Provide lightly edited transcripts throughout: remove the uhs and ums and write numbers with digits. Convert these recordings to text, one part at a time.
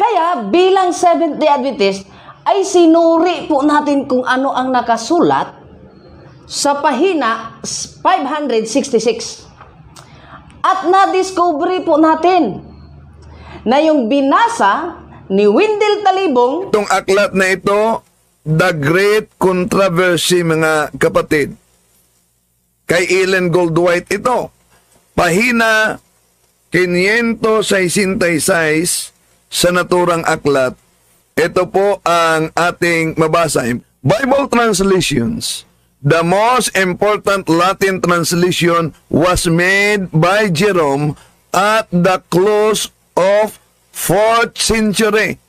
Kaya bilang Seventh-day Adventist, ay sinuri po natin kung ano ang nakasulat sa pahina 566. At na-discovery po natin na yung binasa ni Wendell Talibong, itong aklat na ito, The Great Controversy, mga kapatid, kay Ellen Goldwhite ito. Pahina 566 sa naturang aklat. Ito po ang ating mabasa. Bible translations. The most important Latin translation was made by Jerome at the close of 4th century.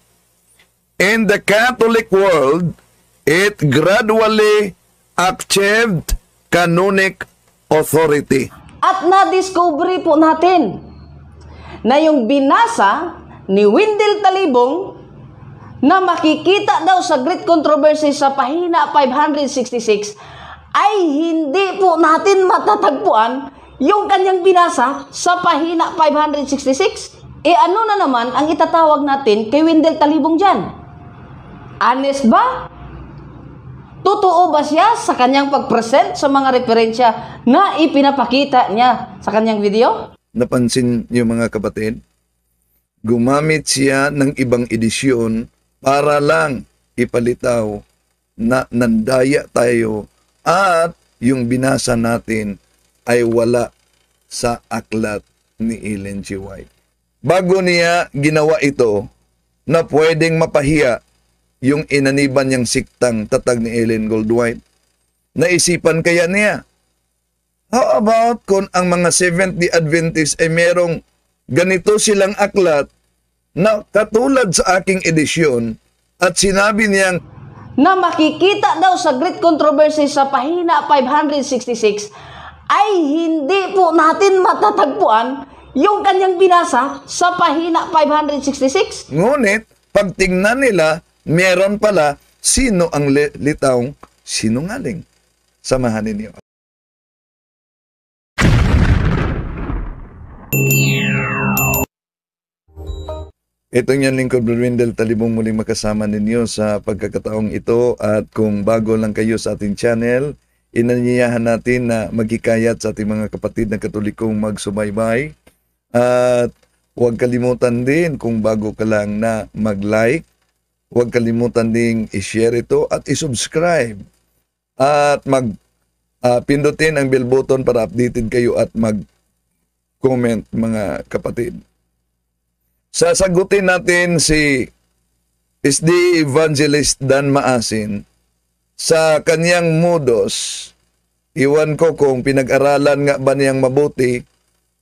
In the Catholic world, it gradually achieved canonic authority. at na-discovery po natin na yung binasa ni Wendell Talibong na makikita daw sa Great Controversy sa pahina 566 ay hindi po natin matatagpuan yung kanyang binasa sa pahina 566. E ano na naman ang itatawag natin kay Wendell Talibong dyan? Honest ba? Totoo ba siya sa kanyang pag-present sa mga referensya na ipinapakita niya sa kanyang video? Napansin niyo mga kapatid? Gumamit siya ng ibang edisyon para lang ipalitaw na nandaya tayo at yung binasa natin ay wala sa aklat ni Ellen G. White. Bago niya ginawa ito na pwedeng mapahiya yung inaniban niyang siktang tatag ni Ellen Goldwhite, naisipan kaya niya, how about kung ang mga Seventh-day Adventists ay merong ganito silang aklat na katulad sa aking edisyon at sinabi niyang Na makikita daw sa Great Controversy sa pahina 566 ay hindi po natin matatagpuan yung kanyang binasa sa pahina 566. ngunit pag tingnan nila, meron pala sino ang litawng sinungaling. Samahan ninyo. Ito niyang lingkod, Wendell Talibong, muling makasama ninyo sa pagkakataong ito, at kung bago lang kayo sa ating channel, inanyayahan natin na maghikayat sa ating mga kapatid na Katolikong magsubaybay, at huwag kalimutan din kung bago ka lang na mag-like, huwag kalimutan ding i-share ito at i-subscribe at pindutin ang bell button para updated kayo at mag-comment mga kapatid. Sasagutin natin si SD Evangelist Dan Maasin sa kanyang modus. Iwan ko kung pinag-aralan nga ba niyang mabuti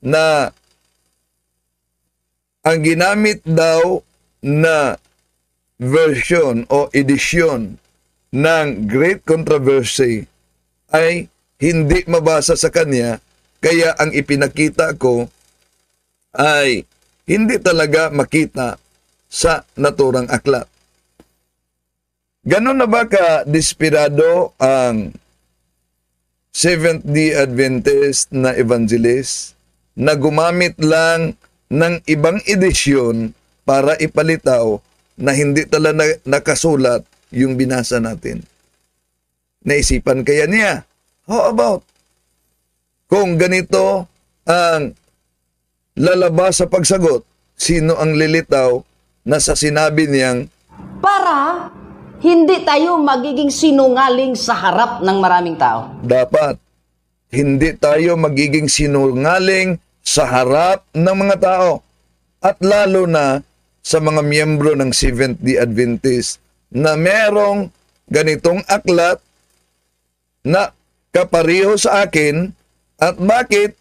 na ang ginamit daw na version o edisyon ng Great Controversy ay hindi mabasa sa kanya, kaya ang ipinakita ko ay hindi talaga makita sa naturang aklat. Ganon na ba ka-desperado ang Seventh-day Adventist na evangelist na gumamit lang ng ibang edisyon para ipalitaw na hindi talaga nakasulat yung binasa natin? Naisipan kaya niya, how about kung ganito ang lalabas sa pagsagot, sino ang lilitaw na sa sinabi niyang Para hindi tayo magiging sinungaling sa harap ng maraming tao. dapat hindi tayo magiging sinungaling sa harap ng mga tao, at lalo na sa mga miyembro ng Seventh-day Adventist na merong ganitong aklat na kapareho sa akin, at bakit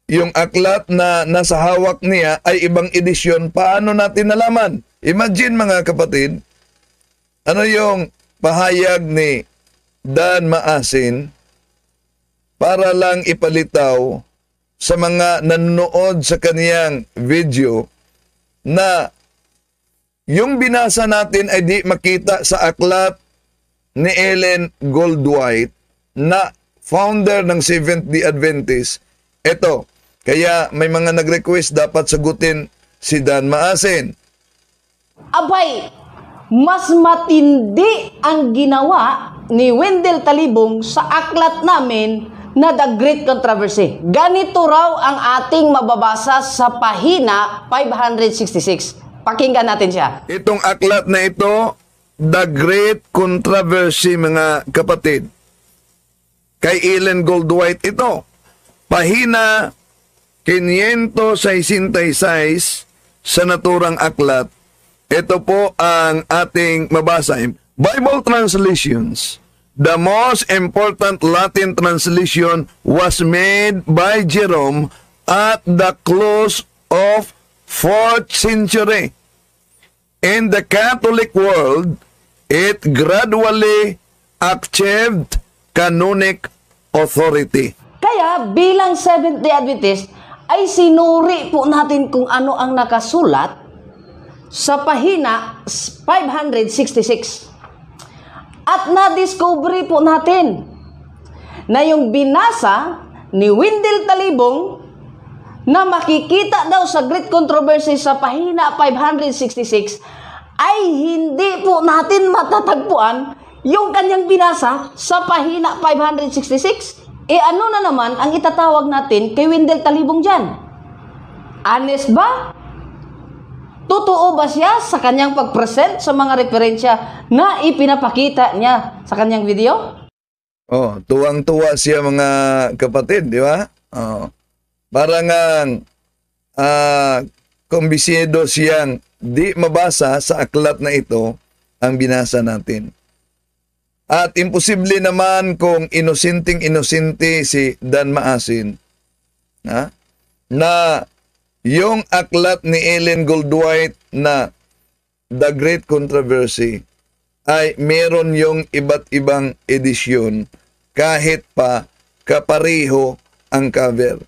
yung aklat na nasa hawak niya ay ibang edisyon, paano natin nalaman? Imagine mga kapatid, ano yung pahayag ni Dan Maasin para lang ipalitaw sa mga nanonood sa kaniyang video na yung binasa natin ay di makita sa aklat ni Ellen Goldwhite na founder ng Seventh-day Adventist. Ito, kaya may mga nag-request dapat sagutin si Dan Maasin. Abay, mas matindi ang ginawa ni Wendell Talibong sa aklat namin na The Great Controversy. Ganito raw ang ating mababasa sa pahina 566. Pakinggan natin siya. Itong aklat na ito, The Great Controversy, mga kapatid. Kay Ellen Goldwhite ito. Pahina 566 sa naturang aklat. Ito po ang ating mabasa. Bible translations. The most important Latin translation was made by Jerome at the close of 4th century. In the Catholic world, it gradually achieved canonic authority. Kaya bilang Seventh-day Adventist, ay sinuri po natin kung ano ang nakasulat sa pahina 566. At na-discovery po natin na yung binasa ni Wendell Talibong na makikita daw sa Great Controversy sa pahina 566 ay hindi po natin matatagpuan yung kanyang binasa sa pahina 566. E ano na naman ang itatawag natin kay Wendell Talibong dyan? Honest ba? Totoo ba siya sa kanyang pag-present sa mga referensya na ipinapakita niya sa kanyang video? Oh, tuwang-tuwa siya, mga kapatid, di ba? Oh. Parang kumbisido siyang di mabasa sa aklat na ito ang binasa natin. At imposible naman kung inosenteng-inosente si Dan Maasin, na yung aklat ni Ellen Goldwhite na The Great Controversy ay meron yung iba't ibang edisyon kahit pa kapareho ang cover.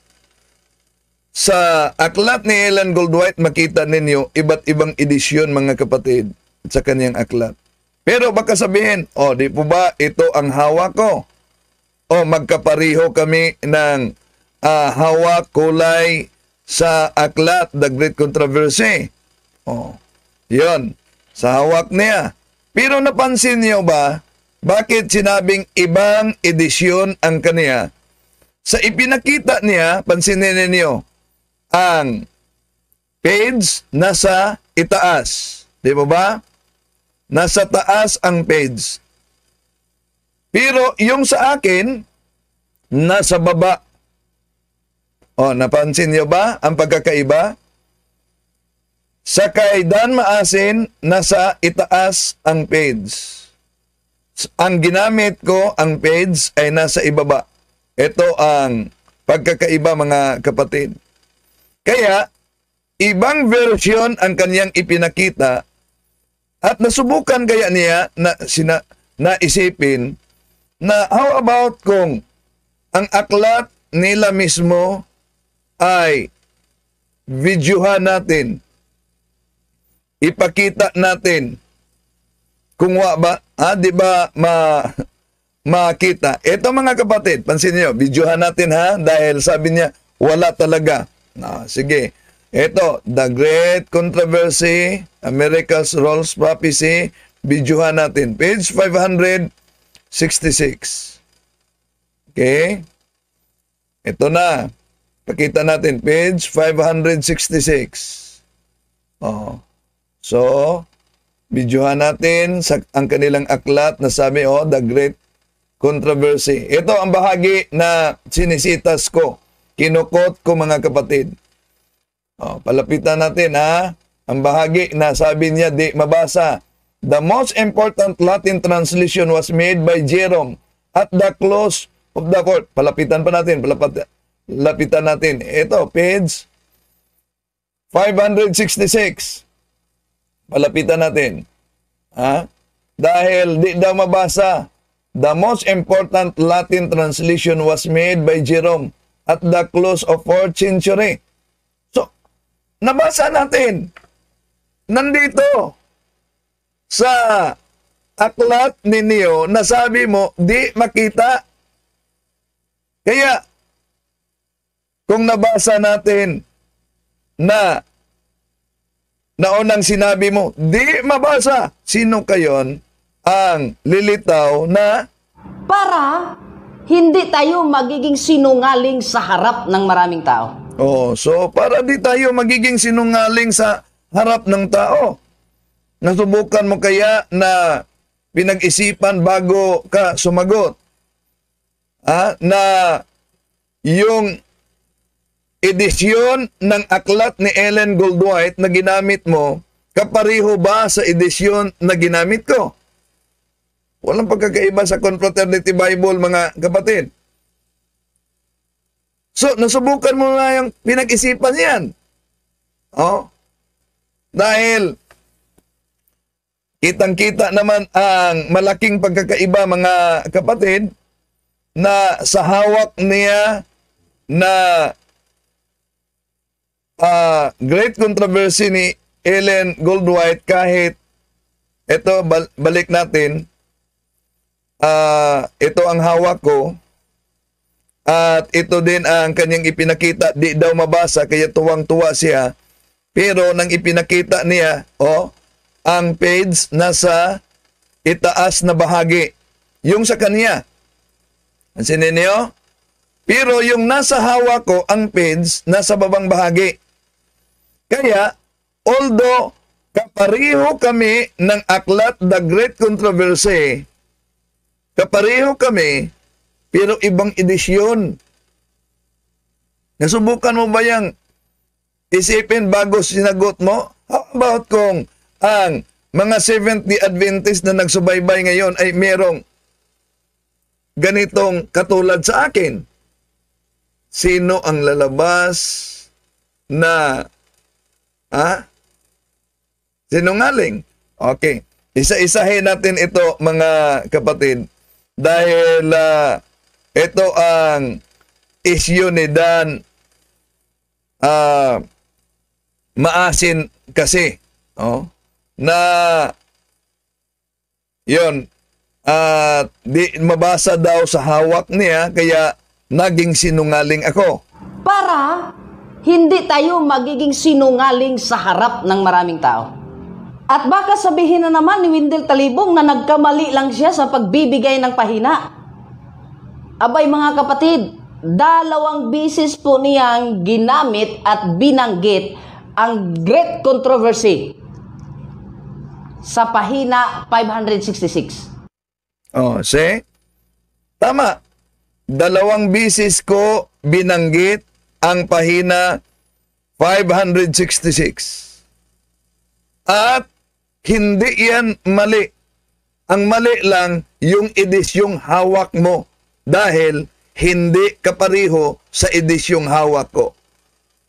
Sa aklat ni Ellen Goldwhite, makita ninyo iba't ibang edisyon, mga kapatid, sa kanyang aklat. Pero baka sabihin, di po ba ito ang hawak ko? O magkapareho kami ng hawak kulay sa aklat, The Great Controversy. Yun, sa hawak niya. Pero napansin niyo ba, bakit sinabing ibang edisyon ang kaniya? Sa ipinakita niya, pansinin ninyo, ang page nasa itaas. Di ba ba? Nasa taas ang page. Pero yung sa akin, nasa baba. Napansin niyo ba ang pagkakaiba? Sa kay Dan Maasin, nasa itaas ang page. Ang ginamit ko, ang page, ay nasa ibaba. Ito ang pagkakaiba, mga kapatid. Kaya, ibang version ang kanyang ipinakita at nasubukan kaya niya na isipin na how about kung ang aklat nila mismo ay videohan natin, ipakita natin, kung ba, di ba makita. Ito, mga kapatid, pansin niyo, videohan natin dahil sabi niya, wala talaga. Sige, ito, The Great Controversy, America's Rolls Prophecy, videohan natin. Page 566. Okay? Ito na. Pakita natin, page 566. So, videohan natin ang kanilang aklat na sabi, The Great Controversy. Ito ang bahagi na sinisitas ko. Kinukot ko, mga kapatid. Palapitan natin, ang bahagi na sabi niya, di mabasa. The most important Latin translation was made by Jerome at the close of the court. Palapitan pa natin, lapitan natin. Ito, page 566. Palapitan natin. Dahil di daw mabasa. The most important Latin translation was made by Jerome at the close of 4th century. So, nabasa natin. Nandito sa aklat ninyo, nasabi mo, di makita. Kaya, kung nabasa natin na naunang sinabi mo, di mabasa. Sino kayon ang lilitaw na Para hindi tayo magiging sinungaling sa harap ng maraming tao. so para di tayo magiging sinungaling sa harap ng tao. Nasubukan mo kaya na pinag-isipan bago ka sumagot? Na yung edisyon ng aklat ni Ellen Goldwhite na ginamit mo, kapareho ba sa edisyon na ginamit ko? Walang pagkakaiba sa Confraternity Bible, mga kapatid. So, nasubukan mo na yung pinag-isipan yan. Dahil kitang-kita naman ang malaking pagkakaiba, mga kapatid, na sa hawak niya na great controversy ni Ellen Goldwhite, kahit ito, balik natin, ito ang hawak ko at ito din ang kanyang ipinakita, di daw mabasa kaya tuwang-tuwa siya, pero nang ipinakita niya, ang page nasa itaas na bahagi, yung sa kanya. Pansin ninyo? Pero yung nasa hawak ko, ang page nasa babang bahagi. Kaya, although kapareho kami ng aklat The Great Controversy, kapareho kami, pero ibang edisyon. Nasubukan mo ba yang isipin bago sinagot mo? How about kung ang mga Seventh-day Adventist na nagsubaybay ngayon ay merong ganitong katulad sa akin? Sino ang lalabas na sinungaling? Okay. Isa-isahin natin ito, mga kapatid. Dahil ito ang issue ni Dan Maasin kasi. Na yun, di mabasa daw sa hawak niya, kaya naging sinungaling ako. Para hindi tayo magiging sinungaling sa harap ng maraming tao. At baka sabihin na naman ni Windel Talibong na nagkamali lang siya sa pagbibigay ng pahina. Abay, mga kapatid, 2 bisis po niyang ginamit at binanggit ang Great Controversy sa pahina 566. See? Tama. 2 bisis ko binanggit ang pahina 566. At hindi yan mali. Ang mali lang yung edisyong hawak mo, dahil hindi kapareho sa edisyong hawak ko.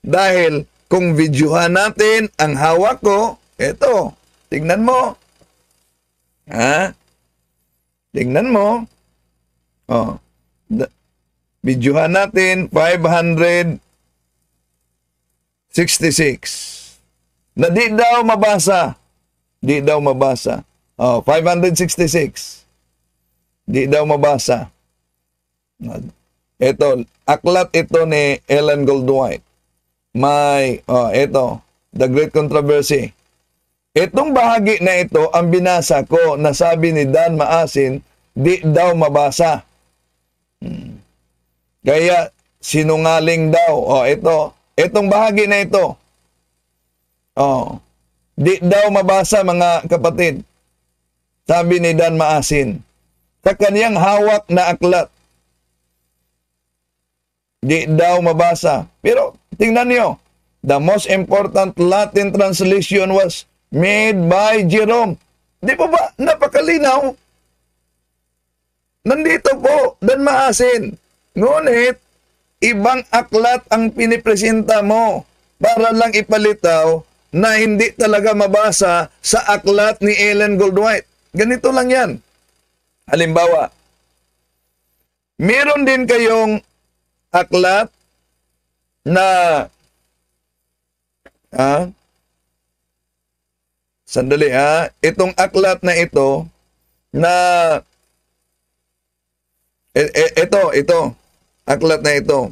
Dahil kung videohan natin ang hawak ko, eto, tingnan mo. Tingnan mo. Videohan natin 566. Na di daw mabasa. Di daw mabasa. 566. Di daw mabasa. Ito, aklat ito ni Ellen Goldwhite. Ito, The Great Controversy. Itong bahagi na ito, ang binasa ko, na sabi ni Dan Maasin, di daw mabasa. Kaya, sinungaling daw. Itong bahagi na ito. Di daw mabasa, mga kapatid. Sabi ni Dan Maasin. Sa kaniyang hawak na aklat. Di daw mabasa. Pero, tingnan niyo. The most important Latin translation was made by Jerome. Di ba ba? Napakalinaw. Nandito po, Dan Maasin. Ngunit, ibang aklat ang pinipresenta mo para lang ipalitaw na hindi talaga mabasa sa aklat ni Ellen Goldwhite. Ganito lang yan. Halimbawa, meron din kayong aklat na sandali itong aklat na ito na ito aklat na ito,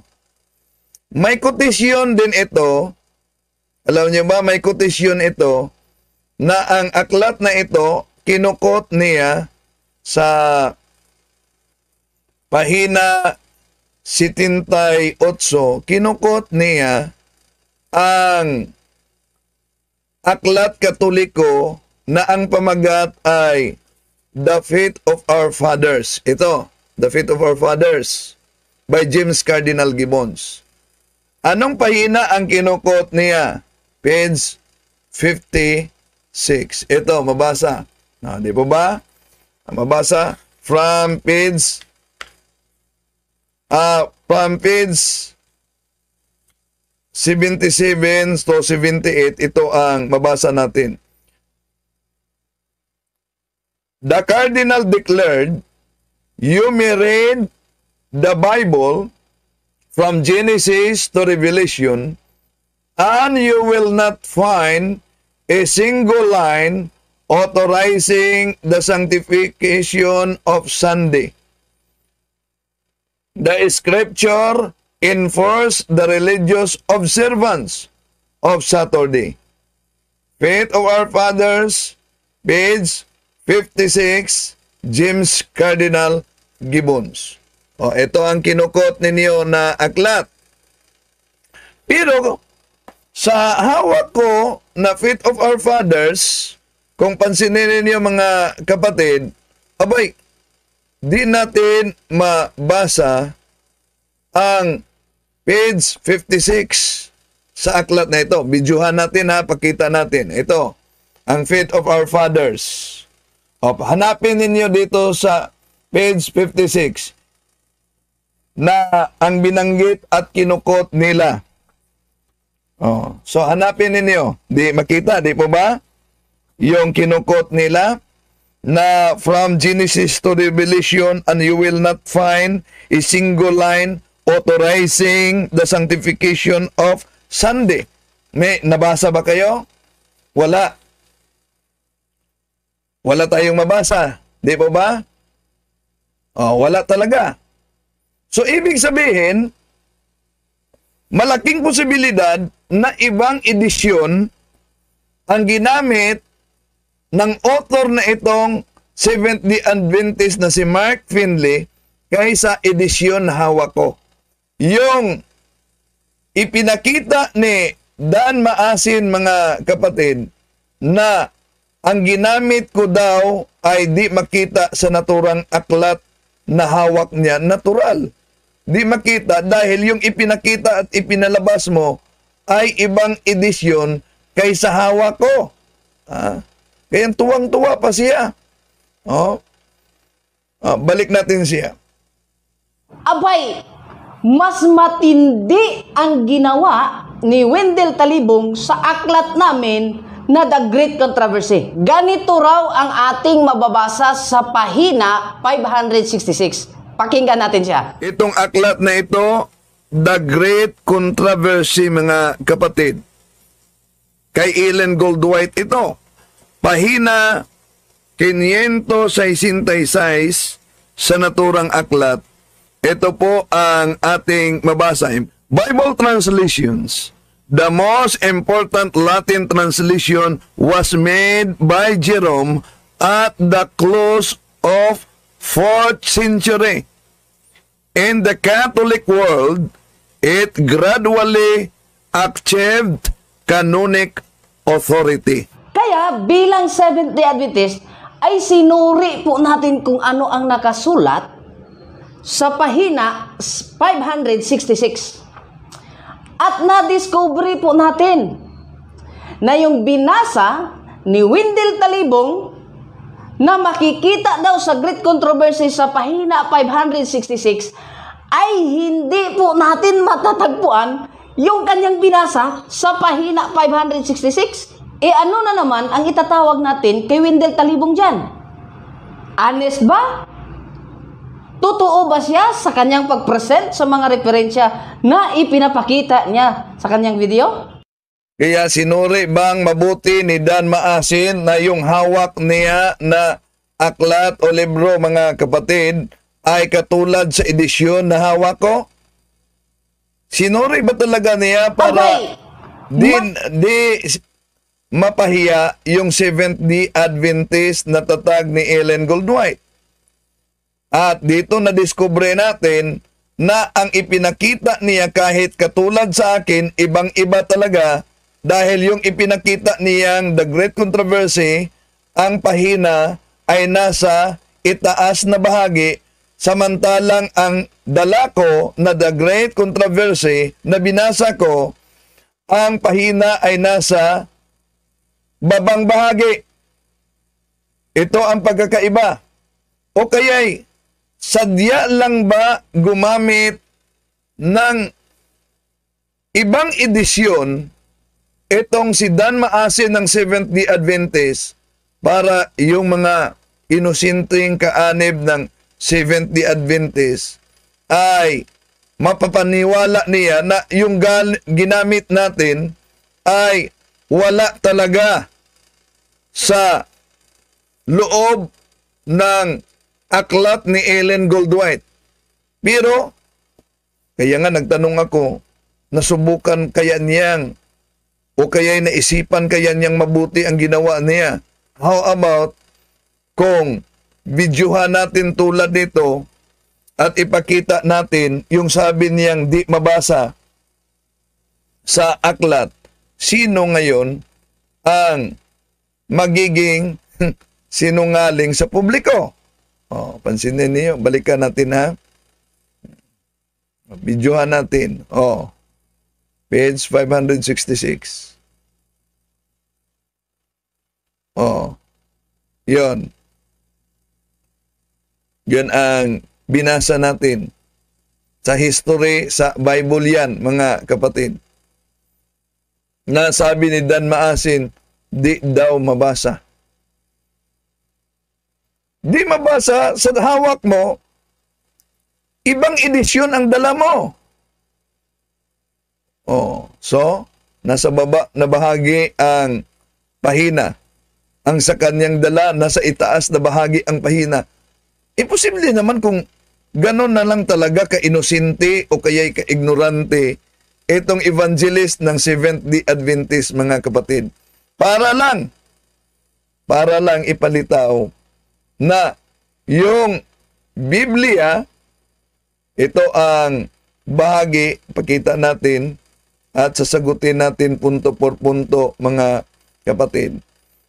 may quotation din ito Alam niyo ba, may quotation ito na ang aklat na ito, kinukot niya sa pahina 78, kinukot niya ang aklat Katoliko na ang pamagat ay The Faith of Our Fathers. Ito, The Faith of Our Fathers by James Cardinal Gibbons. Anong pahina ang kinukot niya? Page 56. Ito, mabasa. Di po ba? Mabasa from page 77 to 78, ito ang mabasa natin. The Cardinal declared, "You may read the Bible from Genesis to Revelation, and you will not find a single line authorizing the sanctification of Sunday. The Scripture enforce the religious observance of Saturday." Faith of Our Fathers, page 56, James Cardinal Gibbons. Ito ang kinukot ninyo na aklat. Pero sa hawak ko na Faith of Our Fathers, kung pansinin ninyo mga kapatid, abay, di natin mabasa ang page 56 sa aklat na ito. Bidyuhan natin ha, pakita natin. Ito, ang Faith of Our Fathers. Hanapin ninyo dito sa page 56 na ang binanggit at kinukot nila. So hanapin ninyo. Di makita, di po ba? Yung kinukot nila na from Genesis to Revelation, and you will not find a single line authorizing the sanctification of Sunday. May nabasa ba kayo? Wala. Wala tayong mabasa. Di po ba? Wala talaga. So, ibig sabihin, malaking posibilidad na ibang edisyon ang ginamit ng author na itong Seventh-day Adventist na si Mark Finley kaysa edisyon na hawak ko. Yung ipinakita ni Dan Maasin, mga kapatid, na ang ginamit ko daw ay di makita sa naturang aklat na hawak niya, natural. Di makita dahil yung ipinakita at ipinalabas mo ay ibang edisyon kaysa hawak ko. Kaya tuwang-tuwa pa siya. Balik natin siya. Abay, mas matindi ang ginawa ni Wendell Talibong sa aklat namin na The Great Controversy. Ganito raw ang ating mababasa sa pahina 566. Pakinggan natin siya. Itong aklat na ito, The Great Controversy, mga kapatid. Kay Ellen Goldwhite ito. Pahina 566 sa naturang aklat. Ito po ang ating mabasa. Bible translations. The most important Latin translation was made by Jerome at the close of 4th century. In the Catholic world, it gradually achieved canonic authority. Kaya bilang Seventh-day Adventist, ay sinuri po natin kung ano ang nakasulat sa pahina 566. At na-discovery po natin na yung binasa ni Wendell Talibong na makikita daw sa Great Controversy sa pahina 566 ay hindi po natin matatagpuan yung kanyang binasa sa pahina 566. Ano na naman ang itatawag natin kay Wendell Talibong dyan? Honest ba? Totoo ba siya sa kanyang pag-present sa mga referensya na ipinapakita niya sa kanyang video? Kaya sinuri bang mabuti ni Dan Maasin na yung hawak niya na aklat o libro, mga kapatid, ay katulad sa edisyon na hawak ko? Sinuri ba talaga niya para... Abay, Di mapahiya yung Seventh-day Adventist na tatag ni Ellen Goldwhite. At dito na-discover natin na ang ipinakita niya kahit katulad sa akin, ibang-iba talaga dahil yung ipinakita niyang The Great Controversy, ang pahina ay nasa itaas na bahagi, samantalang ang dala ko na The Great Controversy na binasa ko, ang pahina ay nasa babang bahagi. Ito ang pagkakaiba. O kaya'y sadya lang ba gumamit ng ibang edisyon itong si Dan Maasin ng Seventh-day Adventist para yung mga inosinteng kaanib ng Seventh-day Adventist ay mapapaniwala niya na yung ginamit natin ay wala talaga sa loob ng aklat ni Ellen Goldwhite. Pero, kaya nga nagtanong ako, nasubukan kaya niyang o kaya naisipan kaya niyang mabuti ang ginawa niya. How about kung videohan natin tulad nito at ipakita natin yung sabi niyang di mabasa sa aklat, sino ngayon ang magiging sinungaling sa publiko? Oh, pansinin niyo, balikan natin ha. Videohan natin. Oh. Page 566. Oh. 'Yon. 'Yan ang binasa natin sa history sa Bible 'yan, mga kapatid. Na sabi ni Dan Maasin, di daw mabasa. Di mabasa sa hawak mo, ibang edisyon ang dala mo. Oh, so, nasa baba na bahagi ang pahina. Ang sa kanyang dala, nasa itaas na bahagi ang pahina. Imposible naman kung ganon na lang talaga ka-inosente o kaya'y ka-ignorante itong evangelist ng Seventh-day Adventist, mga kapatid. Para lang ipalitaw na yung Biblia, ito ang bahagi, pakita natin at sasagutin natin punto por punto, mga kapatid.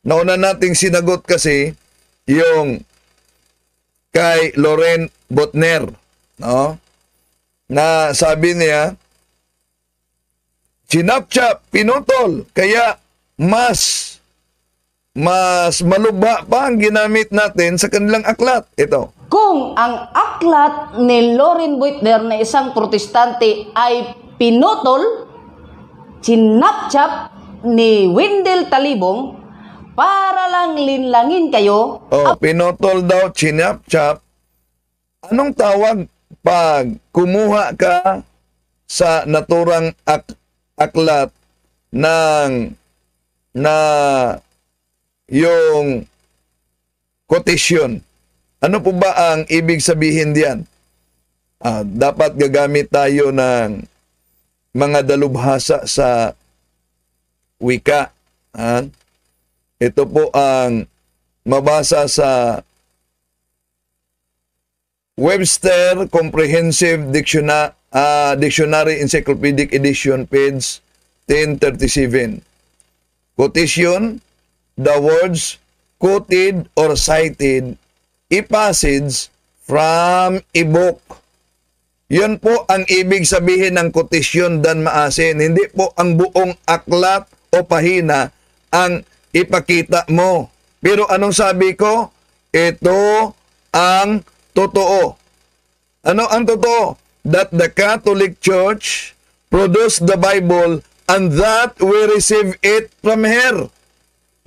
Nauna nating sinagot kasi yung kay Loren Botner, no? Na sabi niya, sinapchap, pinutol, kaya mas malubha pa ang ginamit natin sa kanilang aklat. Ito. Kung ang aklat ni Loren Botner na isang protestante ay pinutol, sinapchap ni Wendell Talibong para lang linlangin kayo. Oh, pinutol daw, sinapchap. Anong tawag pag kumuha ka sa naturang aklat ng yung quotation? Ano po ba ang ibig sabihin diyan? Dapat gagamit tayo ng mga dalubhasa sa wika. Ito po ang mabasa sa Webster Comprehensive Dictionary Encyclopedic Edition, page 1037. Quotation: the words quoted or cited, a passage from a book. Yun po ang ibig sabihin ng quotation, Dan Maasin. Hindi po ang buong aklat o pahina ang ipakita mo. Pero anong sabi ko? Ito ang totoo. Ano ang totoo? That the Catholic Church produced the Bible and that we receive it from her.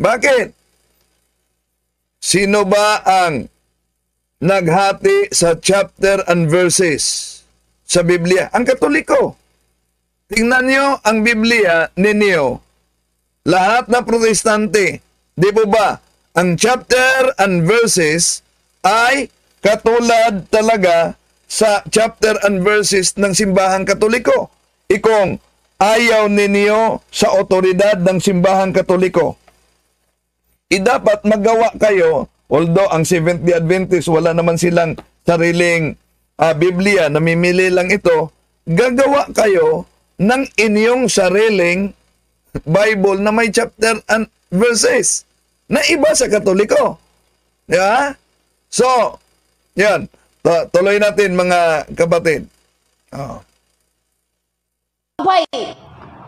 Bakit? Sino ba ang naghati sa chapter and verses sa Biblia? Ang Katoliko. Tingnan nyo ang Biblia ninyo. Lahat na protestante. Di po ba? Ang chapter and verses ay katulad talaga sa chapter and verses ng simbahang Katoliko. Ikong ayaw ninyo sa otoridad ng simbahang Katoliko. Dapat magawa kayo, although ang Seventh-day Adventist wala naman silang sariling Biblia, namimili lang ito, gagawa kayo ng inyong sariling Bible na may chapter and verses na iba sa Katoliko. Di ba? So, yan. Tuloy natin mga kapatid. Abay,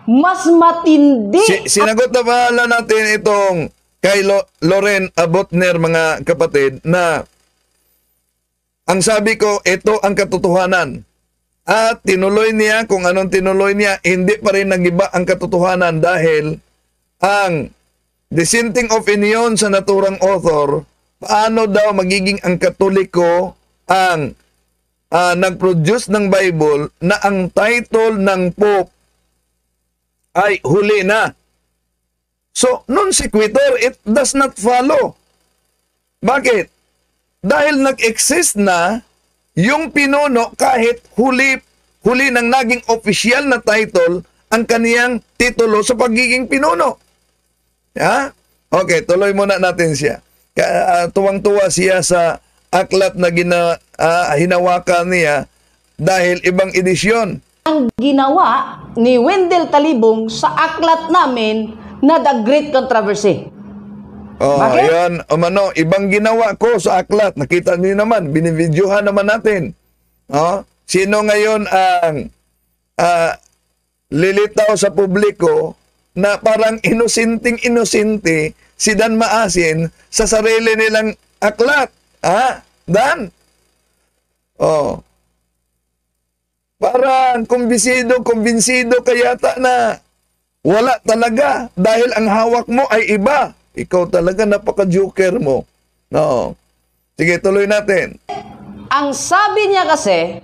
mas matindi. Sinagot na pala natin itong kay Loren Abotner, mga kapatid, na ang sabi ko, ito ang katotohanan. At tinuloy niya, kung anong tinuloy niya, hindi pa rin nagiba ang katotohanan dahil ang dissenting opinion sa naturang author, paano daw magiging ang Katoliko ang nag-produce ng Bible na ang title ng Pope ay huli na. So, non sequitur, it does not follow. Bakit? Dahil nag-exist na yung pinuno kahit huli nang naging official na title ang kaniyang titulo sa pagiging pinuno. Ha? Okay, tuloy muna natin siya. Tuwang-tuwa siya sa aklat na hinawakan niya dahil ibang edisyon. Ang ginawa ni Wendell Talibong sa aklat namin na The Great Controversy. Bakit? Yan, ibang ginawa ko sa aklat. Nakita niyo naman, binibidyohan naman natin. Sino ngayon ang lilitaw sa publiko na parang inosente si Dan Maasin sa sarili nilang aklat? Dan? Parang kumbinsido kayata na wala talaga dahil ang hawak mo ay iba. Ikaw talaga napaka-joker mo. No. Sige, tuloy natin. Ang sabi niya kasi,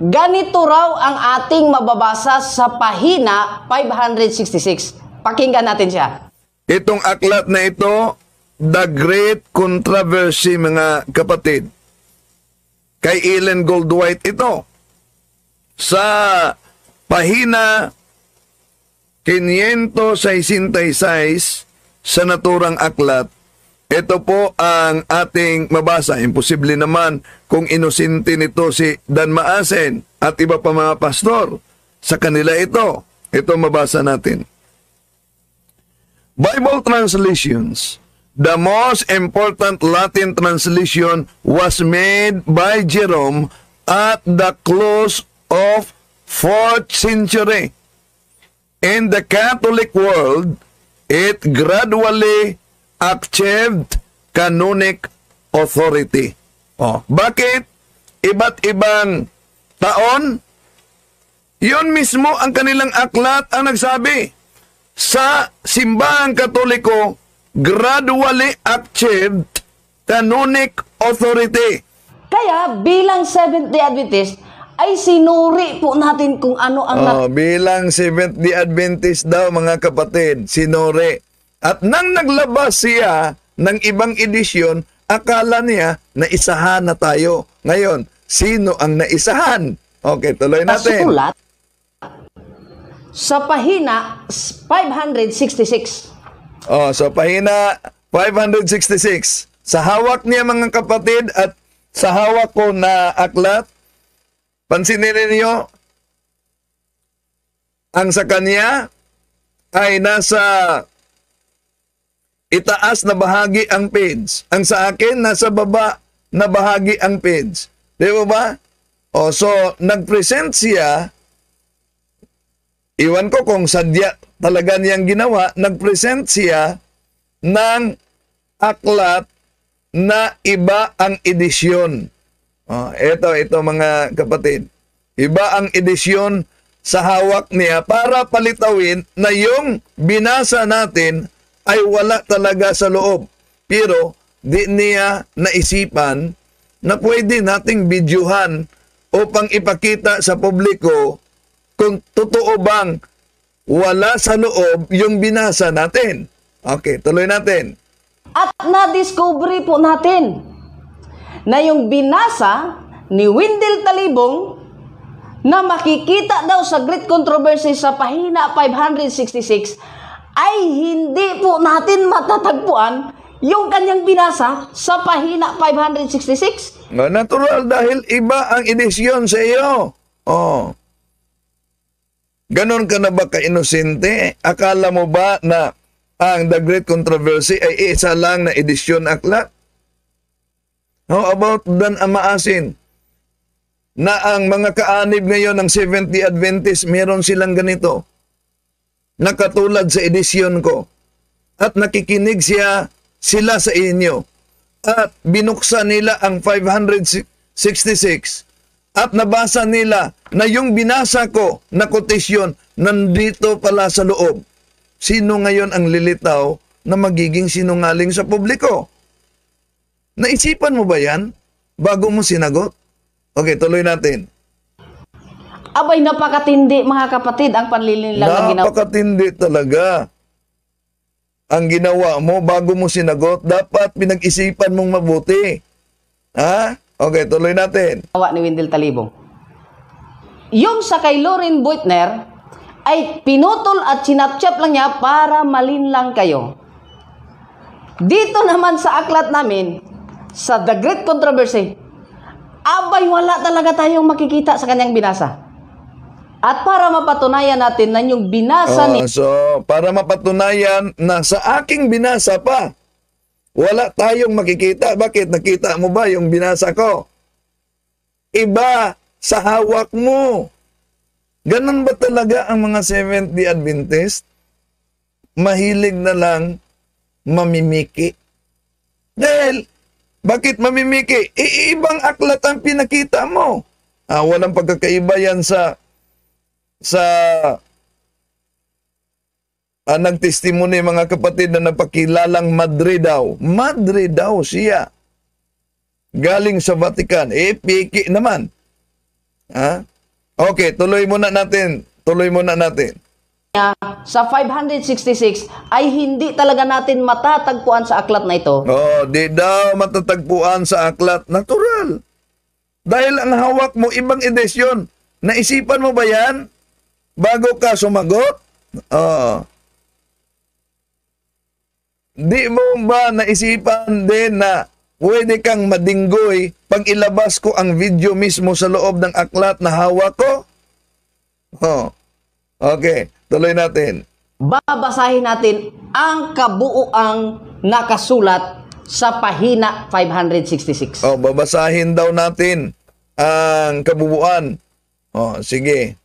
ganito raw ang ating mababasa sa pahina 566. Pakinggan natin siya. Itong aklat na ito, The Great Controversy, mga kapatid. Kay Ellen Goldwhite ito. Sa pahina 566 sa naturang aklat, ito po ang ating mabasa. Imposible naman kung inosente nito si Dan Maasin at iba pa mga pastor. Sa kanila ito. Ito mabasa natin. Bible translations. The most important Latin translation was made by Jerome at the close of 4th century. In the Catholic world, it gradually achieved canonic authority. Bakit? Iba't ibang taon, yun mismo ang kanilang aklat ang nagsabi. Sa simbahang Katoliko, gradually achieved canonic authority. Kaya bilang Seventh-day Adventist, ay sinuri po natin kung ano ang... bilang Seventh-day Adventist daw, mga kapatid, sinuri. At nang naglabas siya ng ibang edisyon, akala niya naisahan na tayo. Ngayon, sino ang naisahan? Okay, tuloy natin. Sulat sa pahina 566. Sa pahina 566. Sa hawak niya, mga kapatid, at sa hawak ko na aklat, pansinin niyo, ang sa kanya ay nasa itaas na bahagi ang page. Ang sa akin, nasa baba na bahagi ang page. Di ba? So, nag-present siya, iwan ko kung sadya talaga niyang ginawa, nag-present siya ng aklat na iba ang edisyon. Ito mga kapatid. Iba ang edisyon sa hawak niya para palitawin na yung binasa natin ay wala talaga sa loob. Pero di niya naisipan na pwede nating bidyuhan upang ipakita sa publiko kung totoo bang wala sa loob yung binasa natin. Okay, tuloy natin. At na-discovery po natin na yung binasa ni Wendell Talibong na makikita daw sa Great Controversy sa pahina 566 ay hindi po natin matatagpuan yung kanyang binasa sa pahina 566. Natural dahil iba ang edisyon sa iyo. Oh. Ganon ka na ba ka-inosente? Akala mo ba na ang The Great Controversy ay isa lang na edisyon aklat? How about Dan Amaasin? Na ang mga kaanib ngayon ng Seventh Day Adventist, meron silang ganito. Nakatulad sa edisyon ko. At nakikinig sila sa inyo. At binuksan nila ang 566. At nabasa nila na yung binasa ko na kotasyon nandito pala sa loob. Sino ngayon ang lilitaw na magiging sinungaling sa publiko? Naisipan mo ba yan bago mo sinagot? Okay, tuloy natin. Abay, napakatindi mga kapatid ang panlililang na ginawa. Napakatindi talaga. Ang ginawa mo bago mo sinagot, dapat pinag-isipan mong mabuti. Ha? Okay, tuloy natin. Ni Wendell Talibong. Yung sa kay Lauren Boitner ay pinutol at sinapchap lang niya para malinlang kayo. Dito naman sa aklat namin, sa The Great Controversy, abay wala talaga tayong makikita sa kanyang binasa. At para mapatunayan natin na yung binasa ni... So, para mapatunayan na sa aking binasa pa, wala tayong makikita. Bakit? Nakita mo ba yung binasa ko? Iba sa hawak mo. Ganun ba talaga ang mga Seventh Day Adventist? Mahilig na lang mamimiki. Dahil, bakit mamimiki? Ibang aklat ang pinakita mo. Walang pagkakaiba yan sa nagtestimony mga kapatid na napakilalang Madre daw. Madre daw siya. Galing sa Vatican. Piki naman. Okay, tuloy muna natin. Sa 566 ay hindi talaga natin matatagpuan sa aklat na ito. Di daw matatagpuan sa aklat. Natural. Dahil ang hawak mo, ibang edisyon. Naisipan mo ba yan? Bago ka sumagot? Di mo ba naisipan din na pwede kang madinggoy pag ilabas ko ang video mismo sa loob ng aklat na hawak ko? Okay, tuloy natin. Babasahin natin ang kabuuang nakasulat sa pahina 566. Babasahin daw natin ang kabuuan. Sige.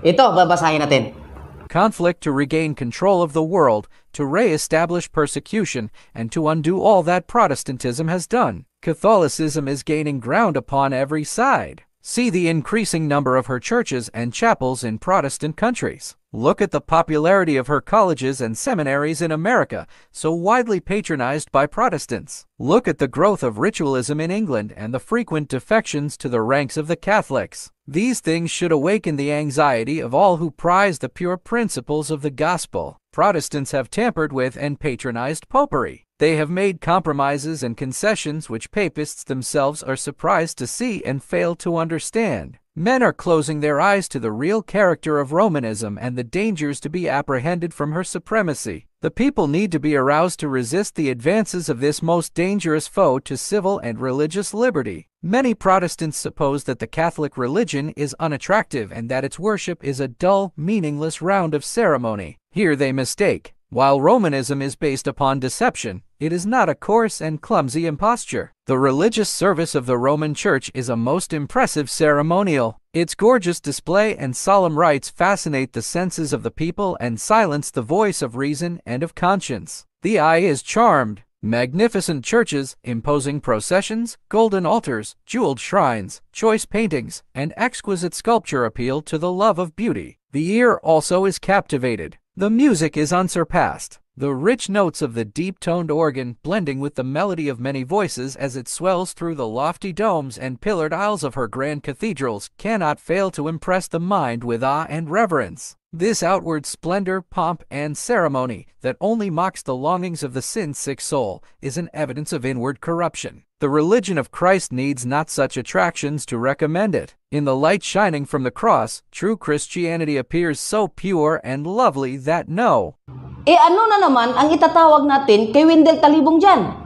Ito, babasahin natin. Conflict to regain control of the world, to re-establish persecution, and to undo all that Protestantism has done. Catholicism is gaining ground upon every side. See the increasing number of her churches and chapels in Protestant countries. Look at the popularity of her colleges and seminaries in America, so widely patronized by Protestants. Look at the growth of ritualism in England and the frequent defections to the ranks of the Catholics. These things should awaken the anxiety of all who prize the pure principles of the gospel. Protestants have tampered with and patronized popery. They have made compromises and concessions which papists themselves are surprised to see and fail to understand. Men are closing their eyes to the real character of Romanism and the dangers to be apprehended from her supremacy. The people need to be aroused to resist the advances of this most dangerous foe to civil and religious liberty. Many Protestants suppose that the Catholic religion is unattractive and that its worship is a dull, meaningless round of ceremony. Here they mistake. While Romanism is based upon deception, it is not a coarse and clumsy imposture. The religious service of the Roman Church is a most impressive ceremonial. Its gorgeous display and solemn rites fascinate the senses of the people and silence the voice of reason and of conscience. The eye is charmed. Magnificent churches, imposing processions, golden altars, jeweled shrines, choice paintings, and exquisite sculpture appeal to the love of beauty. The ear also is captivated. The music is unsurpassed. The rich notes of the deep-toned organ blending with the melody of many voices as it swells through the lofty domes and pillared aisles of her grand cathedrals cannot fail to impress the mind with awe and reverence. This outward splendor, pomp, and ceremony that only mocks the longings of the sin-sick soul is an evidence of inward corruption. The religion of Christ needs not such attractions to recommend it. In the light shining from the cross, true Christianity appears so pure and lovely that no. Ano na naman ang itatawag natin kay Wendell Talibong dyan?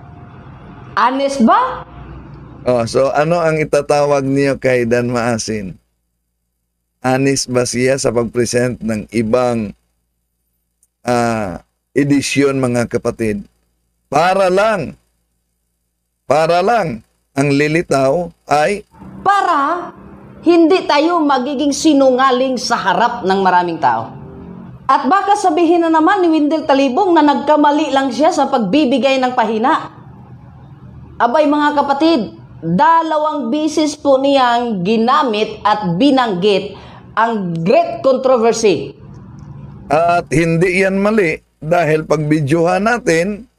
Honest ba? So ano ang itatawag niyo kay Dan Maasin? Honest ba siya sa pag-present ng ibang edisyon, mga kapatid? Para lang ang lilitaw ay Para hindi tayo magiging sinungaling sa harap ng maraming tao. At baka sabihin na naman ni Wendell Talibong na nagkamali lang siya sa pagbibigay ng pahina. Abay mga kapatid, 2 bisis po niyang ginamit at binanggit ang great controversy. at hindi yan mali dahil pag videohan natin,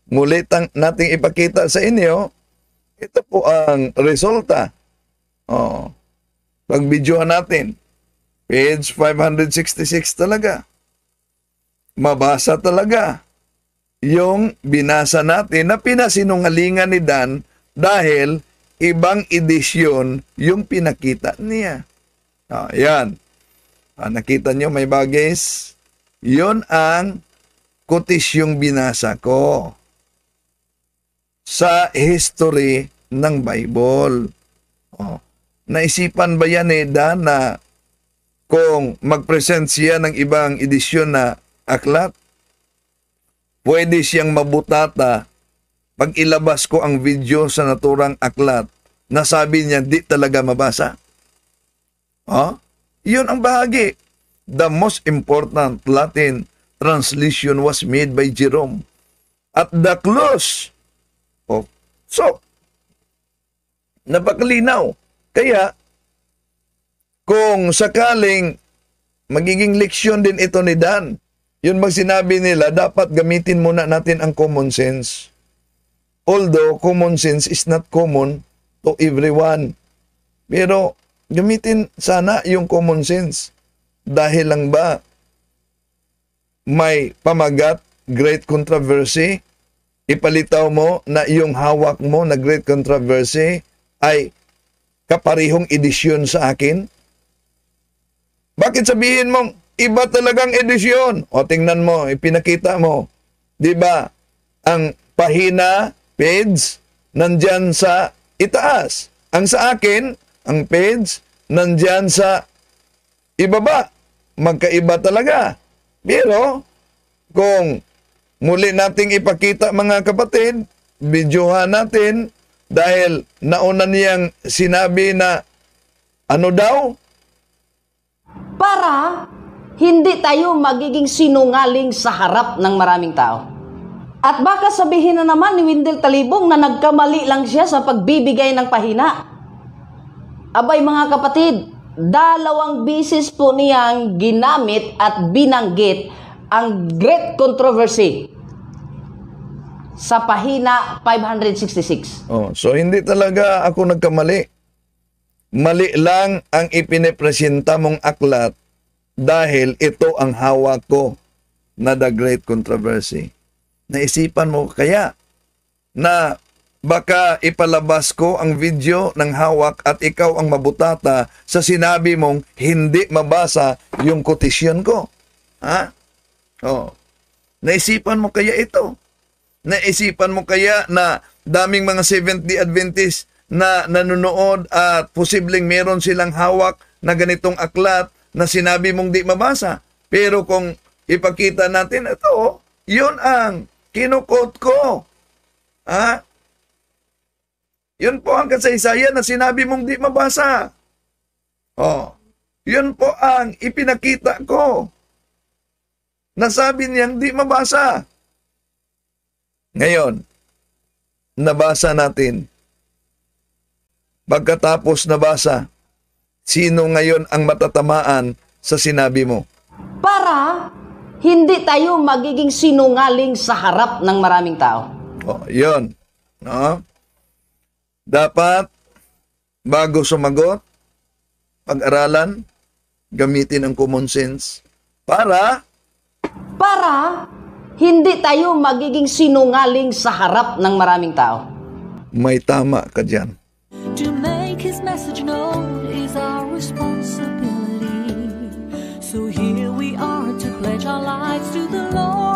muli nating ipakita sa inyo, ito po ang resulta. Pag videohan natin, page 566 talaga. Mabasa talaga yung binasa natin na pinasinungalingan ni Dan dahil ibang edisyon yung pinakita niya. Yan. Nakita nyo may bagis? Yun ang kotisyong binasa ko sa history ng Bible. Naisipan ba yan ni Dan na kung mag-present siya ng ibang edisyon na aklat, pwede siyang mabutata pag ilabas ko ang video sa naturang aklat na sabi niya di talaga mabasa? Yun ang bahagi. The most important Latin translation was made by Jerome at the close. So, napakalinaw. Kaya, kung sakaling magiging leksyon din ito ni Dan, yun bang sinabi nila, dapat gamitin muna natin ang common sense. Although, common sense is not common to everyone. Pero, gamitin sana yung common sense. Dahil lang ba may pamagat, great controversy, ipalitaw mo na yung hawak mo na great controversy ay kaparihong edisyon sa akin? Bakit sabihin mong iba talagang edisyon? O tingnan mo, ipinakita mo. Diba? Ang pahina, page, nandyan sa itaas. Ang sa akin, ang page, nandyan sa ibaba. Magkaiba talaga. Pero, kung muli nating ipakita mga kapatid, videohan natin, dahil nauna niyang sinabi na ano daw? Para hindi tayo magiging sinungaling sa harap ng maraming tao. At baka sabihin na naman ni Wendell Talibong na nagkamali lang siya sa pagbibigay ng pahina. Abay mga kapatid, 2 bisis po niyang ginamit at binanggit ang great controversy sa pahina 566. So hindi talaga ako nagkamali. Mali lang ang ipinipresenta mong aklat dahil ito ang hawak ko na the great controversy. Naisipan mo kaya na baka ipalabas ko ang video ng hawak at ikaw ang mabutata sa sinabi mong hindi mabasa yung kotisyon ko? Naisipan mo kaya ito? Naisipan mo kaya na daming mga Seventh-day Adventist na nanonood at posibleng meron silang hawak na ganitong aklat na sinabi mong di mabasa? Pero kung ipakita natin ito, yun ang kinukot ko. Yun po ang kasaysayan na sinabi mong di mabasa. Yun po ang ipinakita ko. Nasabi niyang di mabasa. Ngayon, nabasa natin. Pagkatapos nabasa, sino ngayon ang matatamaan sa sinabi mo? Para hindi tayo magiging sinungaling sa harap ng maraming tao. Yun. Dapat, bago sumagot, pag-aralan, gamitin ang common sense. Para Para hindi tayo magiging sinungaling sa harap ng maraming tao. may tama ka dyan. To make his message known is our responsibility. So here we are to pledge our lives to the Lord.